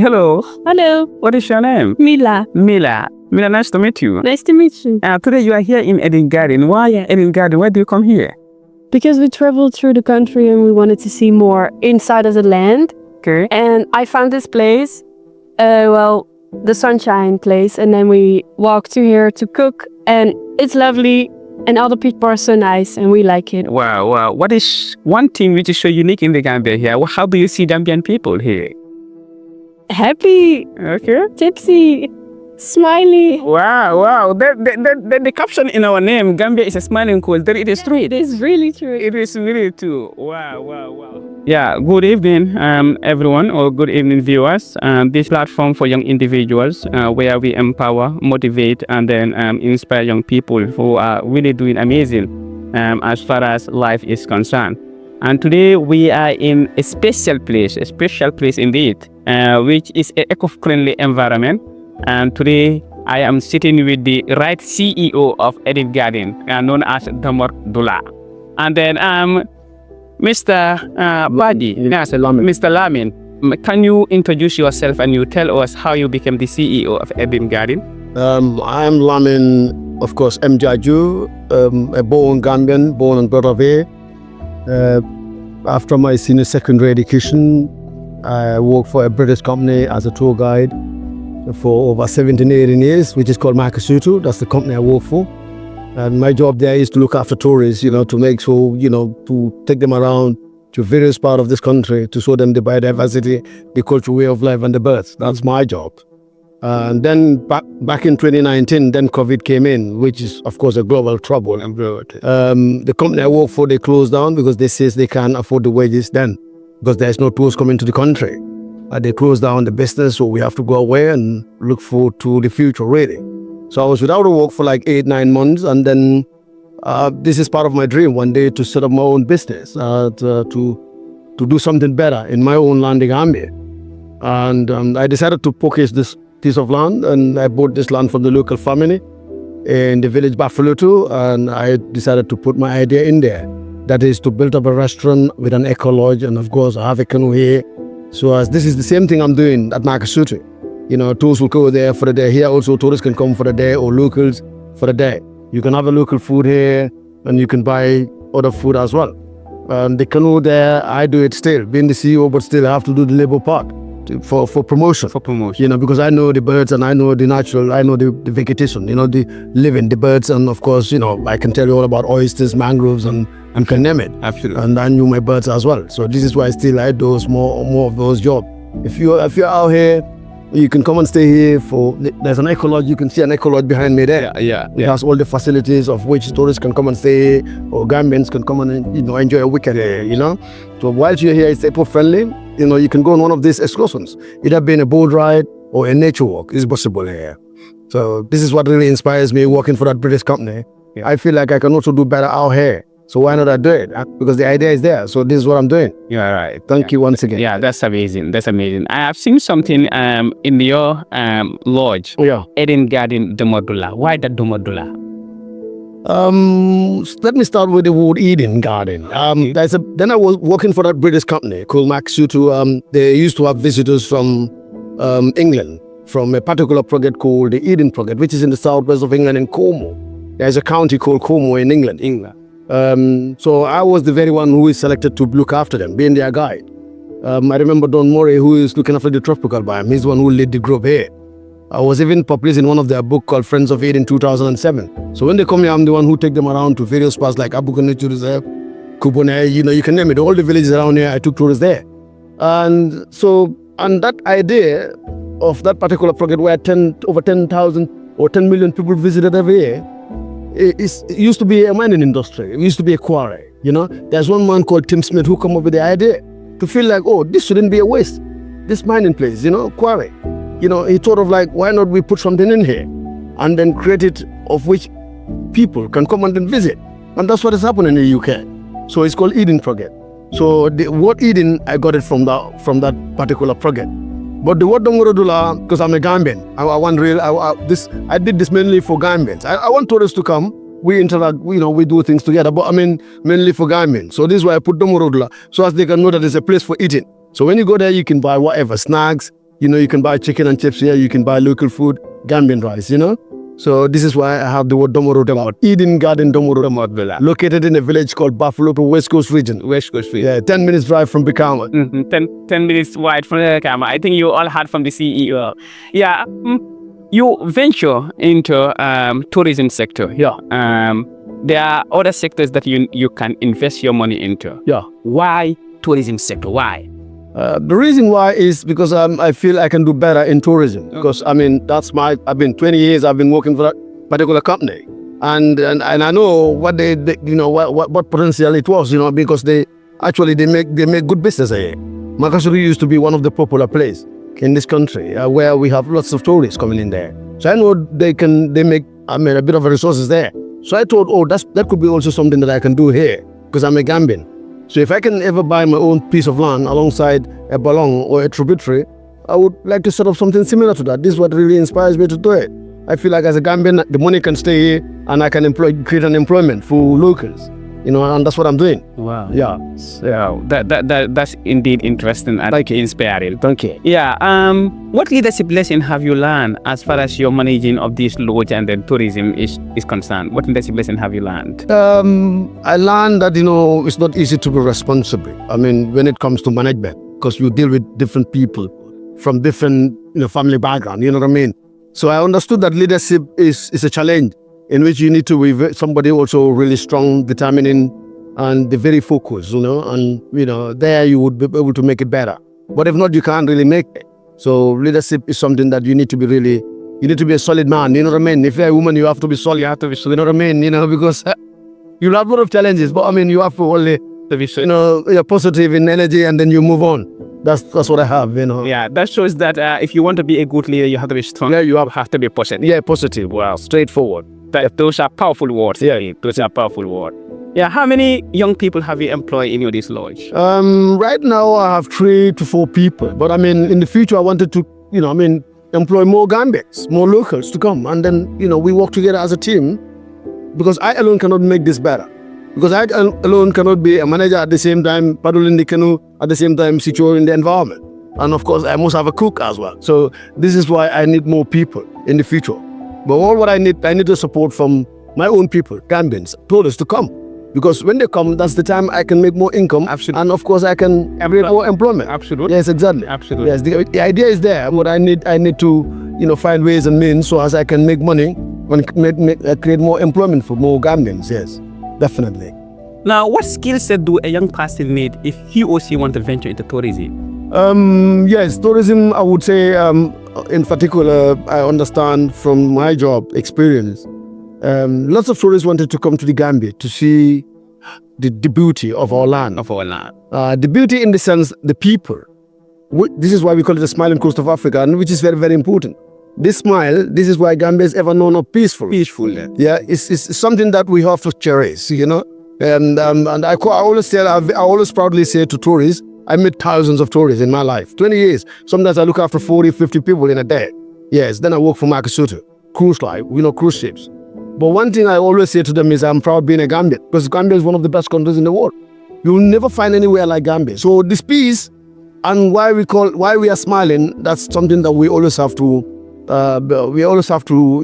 Hello, Hello, what is your name? Mila. Mila. Mila, nice to meet you. Nice to meet you. Today you are here in Eden Garden. Why Eden Garden? Why do you come here? Because we traveled through the country and we wanted to see more inside of the land. Okay. And I found this place, the sunshine place. And then we walked to here to cook. And it's lovely. And all the people are so nice and we like it. Wow. What is one thing which is so unique in the Gambia here? How do you see Gambian people here? Happy, Okay. tipsy, smiley. Wow. The caption in our name, Gambia is a smiling country. It is true. It is really true. It is really true. Wow. Yeah, good evening, everyone, or good evening, viewers. This platform for young individuals where we empower, motivate, and then inspire young people who are really doing amazing as far as life is concerned. And today we are in a special place indeed, which is an eco-friendly environment. And today I am sitting with the right CEO of Eden Garden, known as Damor Dula. And then Mr. Badi, Yes, Lamin. Mr. Lamin, can you introduce yourself and you tell us how you became the CEO of Eden Garden? I'm Lamin, of course, Mjaju, a born Gambian, born and brought up here. After my senior secondary education, I worked for a British company as a tour guide for over 17, 18 years, which is called Bafuloto. That's the company I work for. And my job there is to look after tourists, to make sure, to take them around to various parts of this country to show them the biodiversity, the cultural way of life and the birds. That's my job. And then back in 2019, then COVID came in, which is, of course, a global trouble. The company I work for, they closed down because they say they can't afford the wages then because there's no tourists coming to the country. They closed down the business, so we have to go away and look forward to the future, really. So I was without a work for like 8-9 months, and then this is part of my dream one day to set up my own business, to do something better in my own land in Gambia. And I decided to purchase this piece of land, and I bought this land from the local family in the village Bafuloto, and I decided to put my idea in there. That is to build up a restaurant with an eco lodge, and of course I have a canoe here. So as this is the same thing I'm doing at Nakasutu. Tourists will go there for the day. Here also tourists can come for the day, or locals for the day. You can have a local food here, and you can buy other food as well. The canoe there, I do it still, being the CEO, but still I have to do the labor part for promotion. Because I know the birds and I know the natural, I know the vegetation, the living, the birds, and of course, I can tell you all about oysters, mangroves, and can name it. Absolutely. And I knew my birds as well. So this is why still I do more of those jobs. If you're out here, you can come and stay here there's an eco lodge. You can see an eco lodge behind me there. Yeah. It has all the facilities of which tourists can come and stay, or Gambians can come and enjoy a weekend here. So whilst you're here, it's eco-friendly. You can go on one of these excursions, either being a boat ride or a nature walk. It's possible here. So this is what really inspires me working for that British company. Yeah. I feel like I can also do better out here. So why not I do it? Because the idea is there. So this is what I'm doing. You're right. Thank you once again. Yeah, that's amazing. I have seen something in your lodge. Yeah. Eden Garden Domodula. Why the Domodula? Let me start with the word Eden Garden. Then I was working for that British company called Bafuloto. They used to have visitors from England, from a particular project called the Eden Project, which is in the southwest of England in Cornwall. There's a county called Cornwall in England. So I was the very one who is selected to look after them, being their guide. I remember Don Murray, who is looking after the tropical biome. He's the one who led the group here. I was even published in one of their books called Friends of Eden in 2007. So when they come here, I'm the one who take them around to various spots like Abuka Nature Reserve, Kubone, you can name it. All the villages around here, I took tourists there. And that idea of that particular project where over 10,000 or 10 million people visited every year, it used to be a mining industry. It used to be a quarry. There's one man called Tim Smith who came up with the idea to feel like, this shouldn't be a waste. This mining place, quarry. He thought of like, why not we put something in here and then create it of which people can come and then visit. And that's what is happening in the UK. So it's called Eden Project. So the word Eden, I got it from that particular project. But the word Domorodula, because I'm a Gambian, I did this mainly for Gambians. I want tourists to come. We interact, we do things together, but mainly for Gambians. So this is why I put Domorodula, so as they can know that there's a place for eating. So when you go there, you can buy whatever, snacks, You know, you can buy chicken and chips here. You can buy local food, Gambian rice, you know. So this is why I have the word Domoro Eden Garden Domoro, located in a village called Bafuloto, West Coast region. West Coast region. Yeah, 10 minutes drive from Bikama. 10 minutes wide from the camera. I think you all heard from the CEO. Yeah. You venture into tourism sector. Yeah. There are other sectors that you can invest your money into. Yeah. Why tourism sector? Why? The reason why is because I feel I can do better in tourism. Because I mean, I've been 20 years. I've been working for that particular company, and I know what they you know what potential it was. You know, because they make good business here. Makasuri used to be one of the popular places in this country where we have lots of tourists coming in there. So I know they make a bit of resources there. So I thought, oh, that could be also something that I can do here because I'm a Gambian. So if I can ever buy my own piece of land alongside a balong or a tributary, I would like to set up something similar to that. This is what really inspires me to do it. I feel like as a Gambian, the money can stay here and I can create an employment for locals. You know, and that's what I'm doing. Wow. Yeah. So that's indeed interesting and inspiring. Thank you. Yeah. What leadership lesson have you learned as far as your managing of this lodge and then tourism is concerned? What leadership lesson have you learned? I learned that, you know, it's not easy to be responsible. I mean, when it comes to management, because you deal with different people from different, you know, family background, you know what I mean? So I understood that leadership is a challenge in which you need to be somebody also really strong, determining, and very focused, you know, and, you know, there you would be able to make it better. But if not, you can't really make it. So leadership is something that you need to be a solid man, you know what I mean? If you're a woman, you have to be solid, you know what I mean? You know, because you'll have a lot of challenges, but I mean, you have to only, you know, you're positive in energy and then you move on. That's what I have, you know. Yeah, that shows that if you want to be a good leader, you have to be strong. Yeah, you have to be positive. Yeah, positive. Wow, straightforward. Those are powerful words. Yeah, those are powerful words. Yeah, how many young people have you employed in this lodge? Right now I have 3 to 4 people. But I mean, in the future I wanted to, you know, I mean, employ more Gambians, more locals to come. And then, you know, we work together as a team because I alone cannot make this better. Because I alone cannot be a manager at the same time, paddling the canoe, at the same time securing the environment. And of course, I must have a cook as well. So this is why I need more people in the future. But all what I need the support from my own people, Gambians, tourists to come. Because when they come, that's the time I can make more income. Absolutely. And of course, I can create more employment. Absolutely. Yes, exactly. Absolutely. Yes, the idea is there. But I need to, you know, find ways and means so as I can make money and create more employment for more Gambians. Yes, definitely. Now, what skill set do a young person need if he or she want to venture into tourism? Yes, tourism, I would say, in particular, I understand from my job experience, lots of tourists wanted to come to the Gambia to see the beauty of our land. The beauty in the sense, the people. This is why we call it the smiling coast of Africa, and which is very, very important. This smile, this is why Gambia is ever known of peaceful. Peaceful. Yeah, it's something that we have to cherish, you know. And I always proudly say to tourists, I met thousands of tourists in my life, 20 years. Sometimes I look after 40, 50 people in a day. Yes, then I work for Makasutu, cruise line, you know, cruise ships. But one thing I always say to them is I'm proud being a Gambian because Gambia is one of the best countries in the world. You will never find anywhere like Gambia. So this peace and why we are smiling, that's something that we always have to,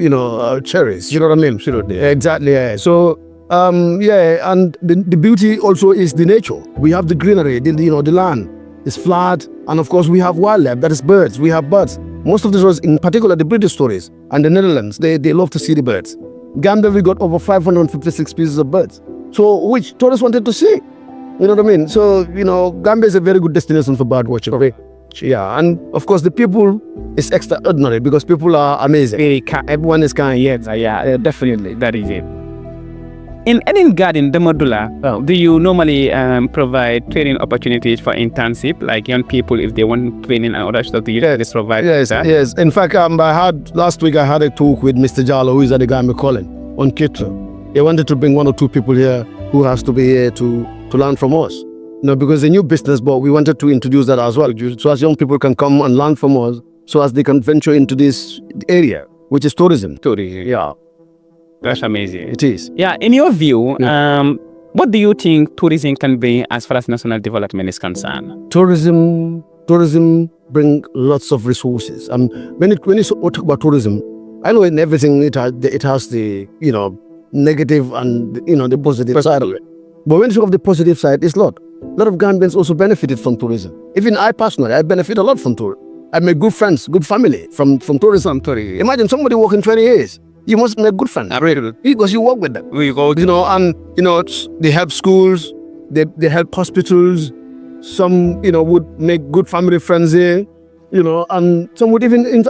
you know, cherish. You know what I mean? Absolutely. Exactly. Yeah. So, yeah, and the beauty also is the nature. We have the greenery, you know, the land is flat, and of course we have wildlife, that is birds. We have birds. Most of the tourists, in particular the British tourists and the Netherlands, they love to see the birds. Gambia, we got over 556 species of birds, so which tourists wanted to see. You know what I mean? So, you know, Gambia is a very good destination for bird watching. Okay. Yeah, and of course the people is extraordinary because people are amazing. Everyone is kind. Yes, yeah, definitely, that is it. In Eden Garden, the Modula, do you normally provide training opportunities for internship, like young people if they want training and other stuff? Do you just provide that? Yes. In fact, last week I had a talk with Mr. Jallo, who is at the Gambia Calling on Kitra. He wanted to bring 1 or 2 people here who has to be here to learn from us. You know, because it's a new business, but we wanted to introduce that as well, so as young people can come and learn from us, so as they can venture into this area, which is tourism. Yeah. That's amazing. It is. Yeah, in your view, what do you think tourism can be as far as national development is concerned? Tourism tourism bring lots of resources. And when you talk about tourism, I know in everything it has the negative and the positive side of it. But when you talk of the positive side, it's a lot. A lot of Gambians also benefited from tourism. Even I personally, I benefit a lot from tourism. I make good friends, good family from tourism. Imagine somebody working 20 years. You must make good friends. Because you work with them. They help schools, they help hospitals. Some, would make good family friends here, and some would even, if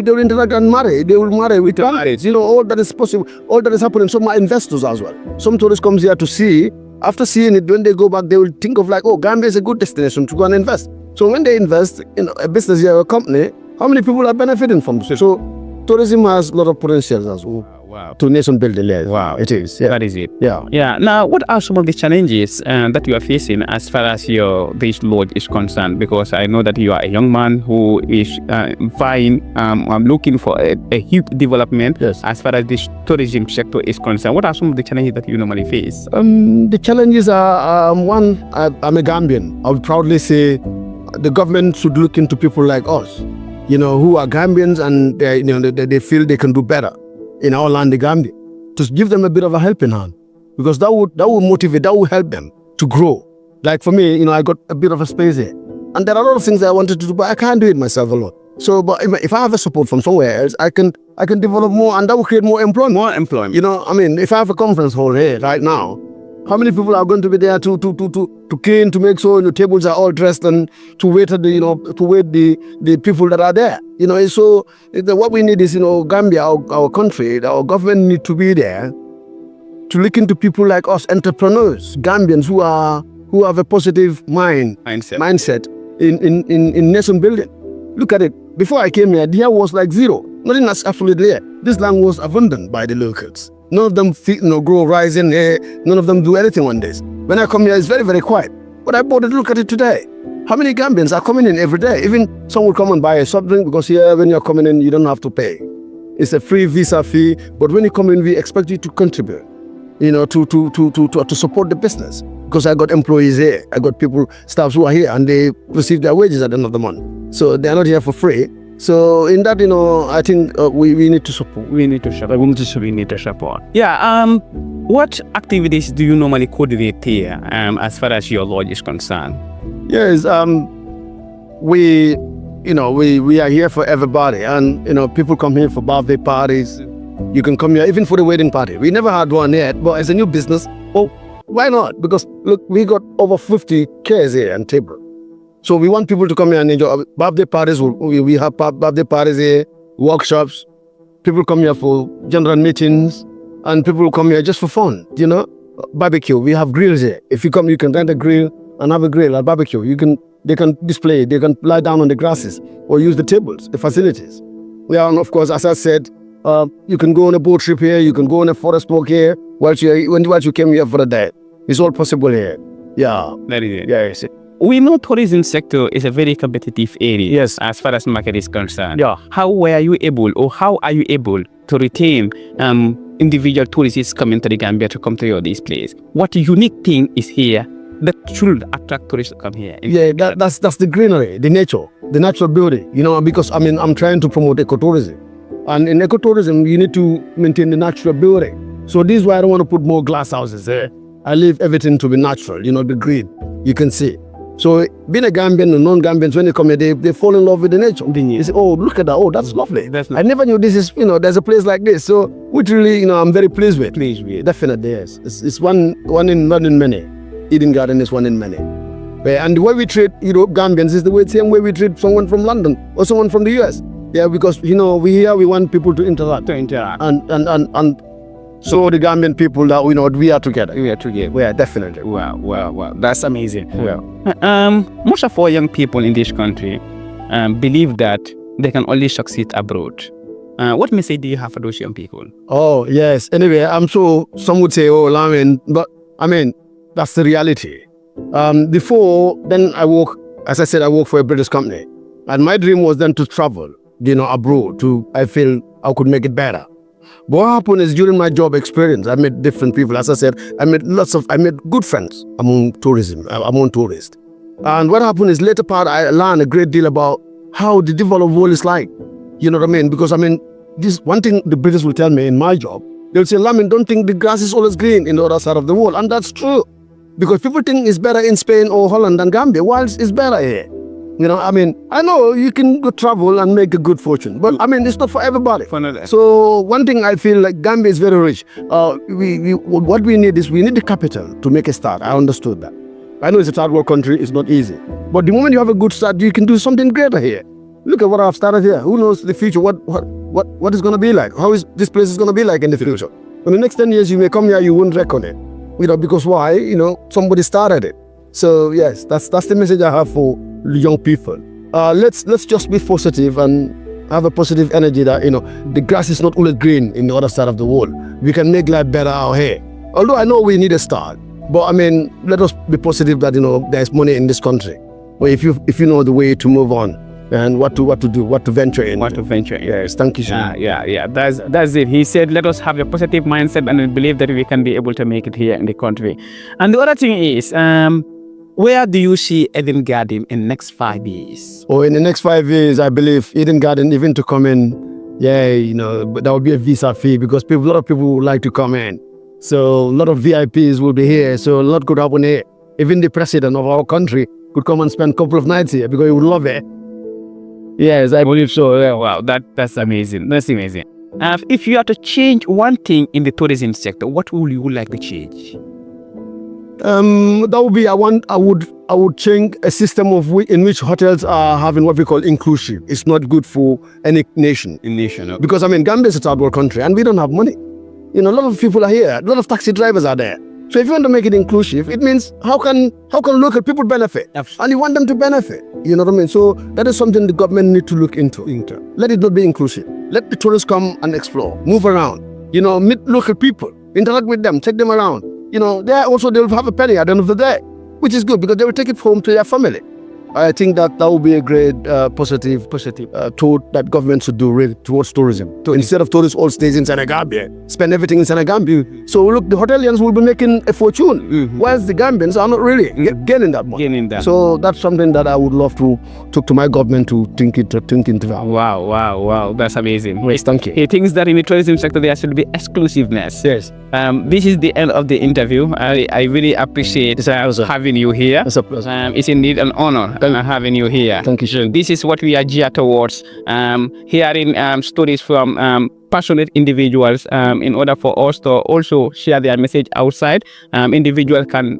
they will interact and marry, they will marry with marriage. All that is possible, all that is happening. Some are investors as well. Some tourists come here to see. After seeing it, when they go back, they will think of like, oh, Gambia is a good destination to go and invest. So when they invest in a business or a company, how many people are benefiting from this? So tourism has a lot of potential as well. Wow. To nation building. Wow, it is. Yeah. That is it. Yeah. Now, what are some of the challenges that you are facing as far as this lodge is concerned? Because I know that you are a young man who is looking for a huge development. Yes. As far as this tourism sector is concerned. What are some of the challenges that you normally face? The challenges are one. I'm a Gambian. I would proudly say the government should look into people like us, who are Gambians and they feel they can do better in our land, the Gambia, to give them a bit of a helping hand, because that would motivate, that would help them to grow. Like for me, I got a bit of a space here, and there are a lot of things that I wanted to do, but I can't do it myself alone. So, but if I have a support from somewhere else, I can develop more, and that will create more employment. More employment. If I have a conference hall here right now, how many people are going to be there to clean, to make sure the tables are all dressed, and to wait the people that are there. So what we need is Gambia, our country, our government need to be there to look into people like us, entrepreneurs, Gambians who have a positive mindset in nation building. Look at it. Before I came here, there was like zero. Nothing was absolutely there. This land was abundant by the locals. None of them grow rising here. None of them do anything on this. When I come here, it's very, very quiet. But I bought it. Look at it today. How many Gambians are coming in every day? Even some will come and buy a soft drink, because here, when you're coming in, you don't have to pay. It's a free visa fee. But when you come in, we expect you to contribute, to support the business. Because I got employees here. I got staffs who are here, and they receive their wages at the end of the month. So they're not here for free. So in that, I think we need to support. We need to support. Yeah. What activities do you normally coordinate here, as far as your lodge is concerned? Yes. We are here for everybody, and people come here for birthday parties. You can come here even for the wedding party. We never had one yet, but it's a new business. Oh, why not? Because look, we got over 50 chairs here and table. So we want people to come here and enjoy birthday parties. We have birthday parties here, workshops. People come here for general meetings, and people come here just for fun. Barbecue. We have grills here. If you come, you can rent a grill and have a grill at barbecue. They can display. They can lie down on the grasses or use the tables, the facilities. Yeah, and of course, as I said, you can go on a boat trip here. You can go on a forest walk here. Once you came here for a day, it's all possible here. Yeah, that is it. Yeah, yes. We know tourism sector is a very competitive area. Yes. As far as market is concerned. Yeah. How are you able to retain individual tourists coming to the Gambia to come to this place? What unique thing is here that should attract tourists to come here? Yeah, that's the greenery, the nature, the natural beauty. Because I'm trying to promote ecotourism, and in ecotourism you need to maintain the natural beauty. So this is why I don't want to put more glass houses there. I leave everything to be natural. The green you can see. So being a Gambian and non-Gambians, when they come here, they fall in love with the nature. They say, oh, look at that. Oh, that's lovely. I never knew this is, there's a place like this. So which really, I'm very pleased with. Definitely, yes. It's one in many. Eden Garden is one in many. And the way we treat Gambians is the same way we treat someone from London or someone from the US. Yeah, because, we want people to interact. And so the Gambian people that we are together. We are together. We are definitely. Wow. That's amazing. Most of our young people in this country believe that they can only succeed abroad. What message do you have for those young people? Oh, yes. Anyway, I'm sure some would say, oh, Lamin, but that's the reality. Before then, as I said, I work for a British company. And my dream was then to travel, abroad I feel I could make it better. But what happened is during my job experience, I met different people. As I said, I met good friends among tourists. And what happened is later part, I learned a great deal about how the developed world is like. You know what I mean? Because I mean, this one thing the British will tell me in my job, they'll say, Lamin, don't think the grass is always green in the other side of the world. And that's true. Because people think it's better in Spain or Holland than Gambia, whilst it's better here. You know, I mean, I know you can go travel and make a good fortune, but I mean, it's not for everybody. So one thing I feel like Gambia is very rich. What we need is we need the capital to make a start. I understood that. I know it's a third world country, it's not easy. But the moment you have a good start, you can do something greater here. Look at what I've started here. Who knows the future, what is going to be like? How is this place is going to be like in the future? In the next 10 years, you may come here, you won't reckon it. You know, because why? You know, somebody started it. So yes, that's the message I have for young people. Let's just be positive and have a positive energy that, you know, the grass is not always green in the other side of the world. We can make life better out here. Although I know we need a start, but I mean, let us be positive that, you know, there's money in this country. But if you know the way to move on and what to do, what to venture in. Yes, thank you, sir. Yeah. That's it. He said, let us have a positive mindset and believe that we can be able to make it here in the country. And the other thing is, where do you see Eden Garden in next 5 years? Oh, in the next 5 years, I believe Eden Garden, even to come in, yeah, you know, but that would be a visa fee because a lot of people would like to come in. So a lot of VIPs will be here. So a lot could happen here. Even the president of our country could come and spend a couple of nights here because he would love it. Yes, I believe so. Yeah, wow, that's amazing. That's amazing. If you had to change one thing in the tourism sector, what would you like to change? That would be I would change a system in which hotels are having what we call inclusive. It's not good for any nation. Okay. Because I mean, Gambia is a third world country and we don't have money. You know, a lot of people are here. A lot of taxi drivers are there. So if you want to make it inclusive, it means how can local people benefit? Absolutely. And you want them to benefit. You know what I mean? So that is something the government need to look into. Let it not be inclusive. Let the tourists come and explore, move around. You know, meet local people, interact with them, take them around. You know, they'll have a penny at the end of the day, which is good because they will take it home to their family. I think that would be a great positive thought that government should do really towards tourism. Instead of tourists all stays in Senegambia, spend everything in Senegambia. So look, the hotelians will be making a fortune, whilst the Gambians are not really getting that money. So that's something that I would love to talk to my government to think into that. Wow, that's amazing. Yes, thank you. He thinks that in the tourism sector there should be exclusiveness. Yes. This is the end of the interview. I really appreciate having you here. It's a pleasure. It's indeed an honor having you here. Thank you, sir. This is what we are geared towards, hearing stories from passionate individuals in order for us to also share their message outside. Individuals can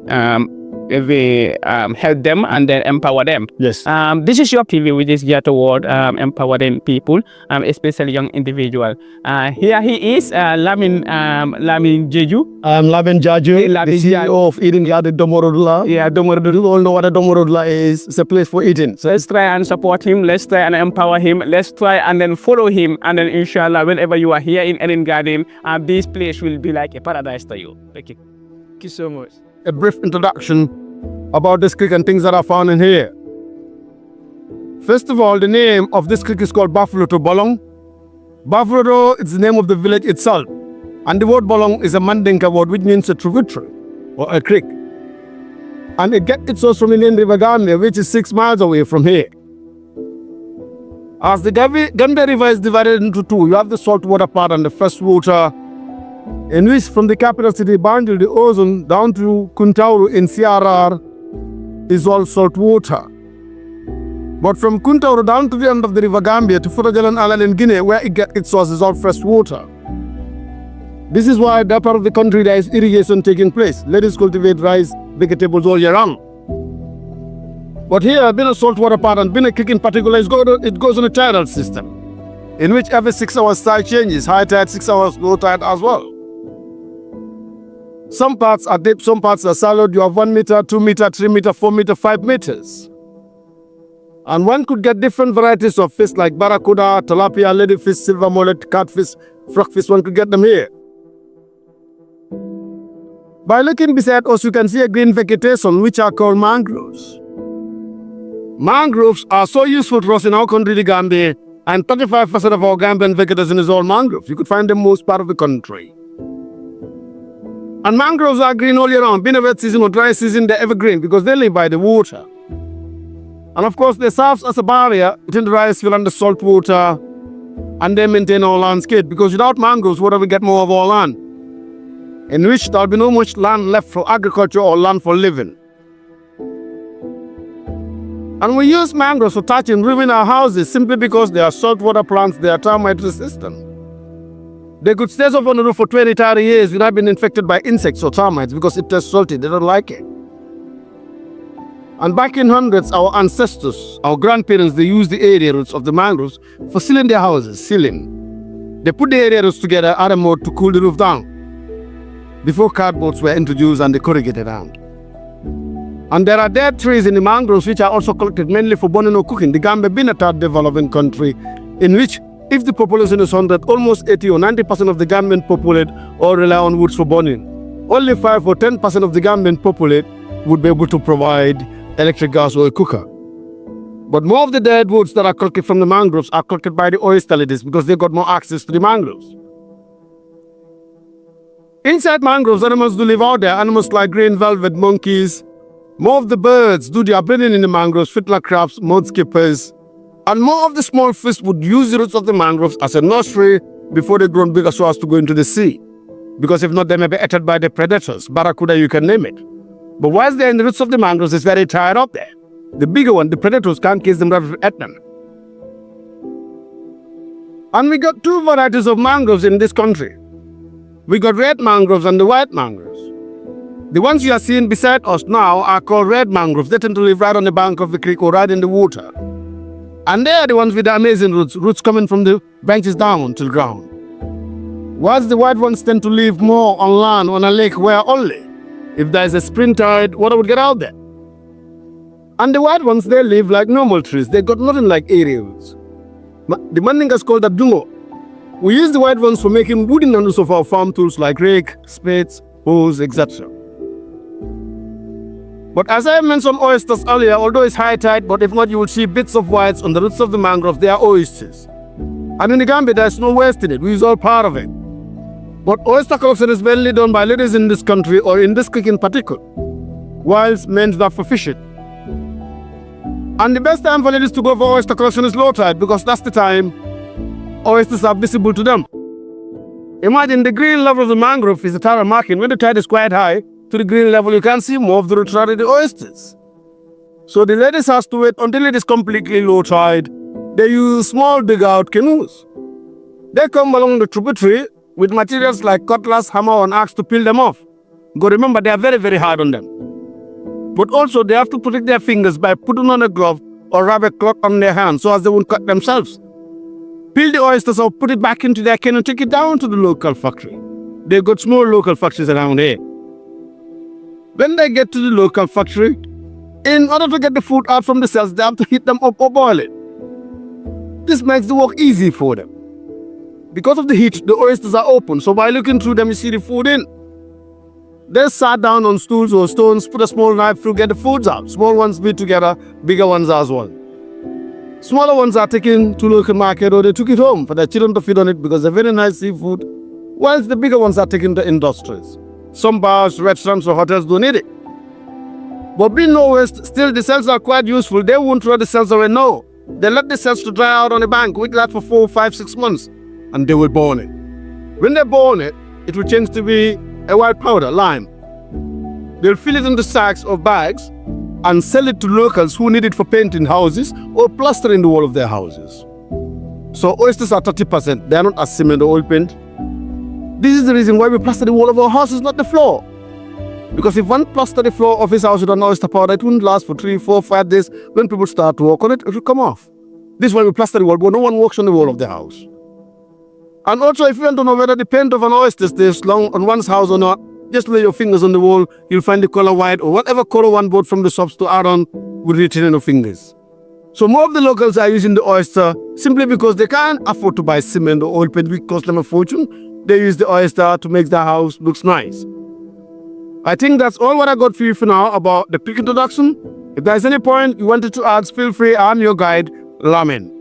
help them and then empower them. Yes. This is your TV, which is geared toward empowering people, especially young individuals. Here he is, Lamin Jeju. I'm Lamin Jeju, the CEO of Eden Garden Domorodula. Yeah, Domorodula. You all know what a Domorodula is. It's a place for eating. So let's try and support him. Let's try and empower him. Let's try and then follow him. And then inshallah, whenever you are here in Eden Garden, this place will be like a paradise to you. Thank you. Thank you so much. A brief introduction about this creek and things that are found in here. First of all, the name of this creek is called Bafuloto Bolong. Bafuloto is the name of the village itself. And the word Bolong is a Mandinka word which means a tributary or a creek. And it gets its source from Indian River Gambia, which is 6 miles away from here. As the Gambia River is divided into two, you have the saltwater part and the freshwater, in which from the capital city Banjul, the Ozone, down to Kuntauru in CRR is all salt water. But from Kuntauru down to the end of the River Gambia to Furajalan Island in Guinea, where it gets its source is all fresh water. This is why that part of the country there is irrigation taking place. Ladies cultivate rice, vegetables all year round. But here, being a saltwater part and being a creek in particular, it goes on a tidal system, in which every 6 hours tide changes. High tide, 6 hours, low tide as well. Some parts are deep, some parts are shallow. You have 1 meter, 2 meter, 3 meter, 4 meter, 5 meters. And one could get different varieties of fish like barracuda, tilapia, ladyfish, silver mullet, catfish, frogfish. One could get them here. By looking beside us, you can see a green vegetation which are called mangroves. Mangroves are so useful to us in our country, the Gambia, and 35% of our Gambian vegetation is all mangroves. You could find them most part of the country. And mangroves are green all year round. Being a wet season or dry season, they're evergreen because they live by the water. And of course, they serve as a barrier between the rice field and the salt water, and they maintain our landscape. Because without mangroves, what do we get more of our land? In which there will be no much land left for agriculture or land for living. And we use mangroves for thatching, roofing our houses simply because they are saltwater plants, they are termite resistant. They could stay up on the roof for 20, 30 years without being infected by insects or termites because it tastes salty, they don't like it. And back in hundreds, our ancestors, our grandparents, they used the area roots of the mangroves for sealing their houses, sealing. They put the area roots together, add a mud to cool the roof down before cardboards were introduced and they corrugated out. And there are dead trees in the mangroves which are also collected mainly for burning or cooking. The Gambia being a third developing country in which if the population is 100, almost 80 or 90% of the Gambian populate all rely on woods for burning. Only 5 or 10% of the Gambian populate would be able to provide electric gas or a cooker. But more of the dead woods that are collected from the mangroves are collected by the oyster ladies because they got more access to the mangroves. Inside mangroves, animals do live out there. Animals like green velvet monkeys. More of the birds do their breeding in the mangroves, fiddler crabs, mud skippers. And more of the small fish would use the roots of the mangroves as a nursery before they grow bigger so as to go into the sea. Because if not, they may be eaten by the predators, barracuda, you can name it. But whilst they're in the roots of the mangroves, it's very tired up there. The bigger one, the predators can't kiss them rather than eat them. And we got two varieties of mangroves in this country. We got red mangroves and the white mangroves. The ones you are seeing beside us now are called red mangroves. They tend to live right on the bank of the creek or right in the water. And they are the ones with the amazing roots coming from the branches down to the ground. Whilst the white ones tend to live more on land, on a lake where only if there is a spring tide, water would get out there. And the white ones, they live like normal trees. They got nothing like aerials. The Mandingas call that dungo. We use the white ones for making wooden handles of our farm tools like rake, spades, hoes, etc. But as I mentioned oysters earlier, although it's high tide, but if not, you will see bits of whites on the roots of the mangrove. They are oysters. And in the Gambia, there's no waste in it. We use all part of it. But oyster collection is mainly done by ladies in this country or in this creek in particular, whilst men do for fishing. And the best time for ladies to go for oyster collection is low tide because that's the time oysters are visible to them. Imagine the green level of the mangrove is the tide marking. When the tide is quite high to the green level, you can see more of the roots rather than the oysters. So the ladies has to wait until it is completely low tide. They use small dig-out canoes. They come along the tributary with materials like cutlass, hammer, and axe to peel them off. But remember, they are very, very hard on them. But also, they have to protect their fingers by putting on a glove or rubber cloth on their hands so as they won't cut themselves. Peel the oysters or put it back into their can and take it down to the local factory. They've got small local factories around here. When they get to the local factory, in order to get the food out from the cells, they have to heat them up or boil it. This makes the work easy for them. Because of the heat, the oysters are open, so by looking through them, you see the food in. They sat down on stools or stones, put a small knife through, get the foods out. Small ones be together, bigger ones as well. Smaller ones are taken to local market or they took it home for their children to feed on it because they're very nice seafood, whilst the bigger ones are taken to industries. Some bars, restaurants or hotels don't need it. But being no waste, still the cells are quite useful. They won't throw the cells away, no. They let the cells to dry out on the bank, wait that for 4, 5, 6 months, and they will burn it. When they burn it, it will change to be a white powder, lime. They'll fill it into sacks or bags and sell it to locals who need it for painting houses or plastering the wall of their houses. So oysters are 30%. They are not as cement or oil paint. This is the reason why we plaster the wall of our houses, not the floor. Because if one plaster the floor of his house with an oyster powder, it wouldn't last for 3, 4, 5 days. When people start to walk on it, it will come off. This is why we plaster the wall, but no one walks on the wall of their house. And also, if you want to know whether the paint of an oyster stays long on one's house or not, just lay your fingers on the wall, you'll find the color white or whatever color one bought from the shops to add on with retain on your fingers. So more of the locals are using the oyster simply because they can't afford to buy cement or oil paint, which costs them a fortune. They use the oyster to make their house look nice. I think that's all what I got for you for now about the quick introduction. If there's any point you wanted to ask, feel free. I'm your guide, Lamin.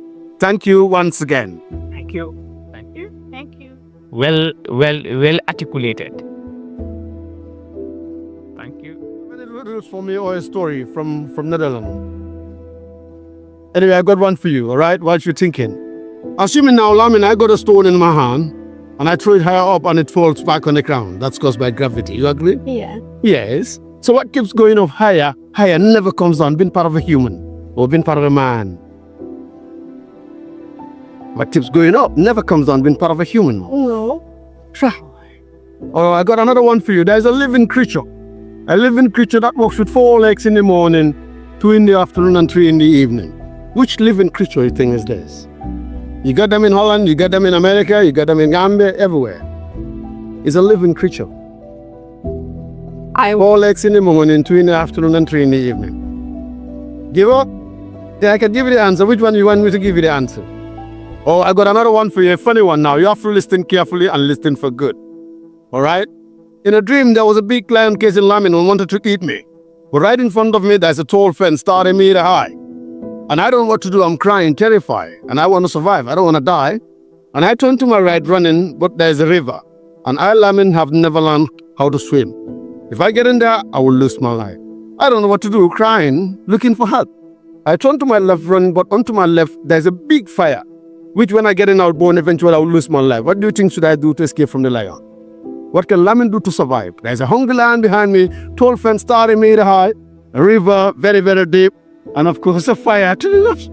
Thank you once again. Thank you. Thank you. Thank you. Well articulated. Thank you. Riddles for me or a story from Netherlands. Anyway, I got one for you, all right? What you thinking? Assuming now, Lamin, I got a stone in my hand and I throw it higher up and it falls back on the ground. That's caused by gravity. You agree? Yeah. Yes. So what keeps going up higher, higher, never comes down, being part of a human or being part of a man? What keeps going up never comes down, being part of a human. No. Try. Oh, I got another one for you. There's a living creature. A living creature that walks with 4 legs in the morning, 2 in the afternoon, and 3 in the evening. Which living creature you think is this? You got them in Holland, you got them in America, you got them in Gambia, everywhere. It's a living creature. 4 legs in the morning, 2 in the afternoon, and 3 in the evening. Give up? Yeah, I can give you the answer. Which one you want me to give you the answer? Oh, I got another one for you, a funny one now. You have to listen carefully and listen for good. All right? In a dream, there was a big lion casing Lamin who wanted to eat me. But right in front of me, there's a tall fence 30 meters high. And I don't know what to do. I'm crying, terrified. And I want to survive. I don't want to die. And I turn to my right running, but there's a river. And I, Lamin, have never learned how to swim. If I get in there, I will lose my life. I don't know what to do, crying, looking for help. I turn to my left running, but onto my left, there's a big fire. Which when I get in, I'll burn, eventually I will lose my life. What do you think should I do to escape from the lion? What can Lamin do to survive? There's a hungry lion behind me, tall fence 30 meters high, a river very, very deep, and of course a fire to the left.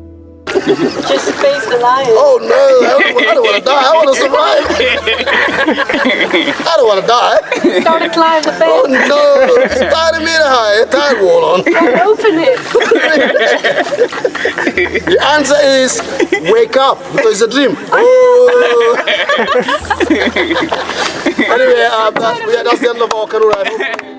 Just face the lion. Oh no, I don't want to die, I want to survive. I don't want to die. Start to climb the fence. Oh no, it's 30 meters high, a tide wall on. Open it. The answer is wake up, because it's a dream. Oh. Anyway, that's the end of our canoe ride.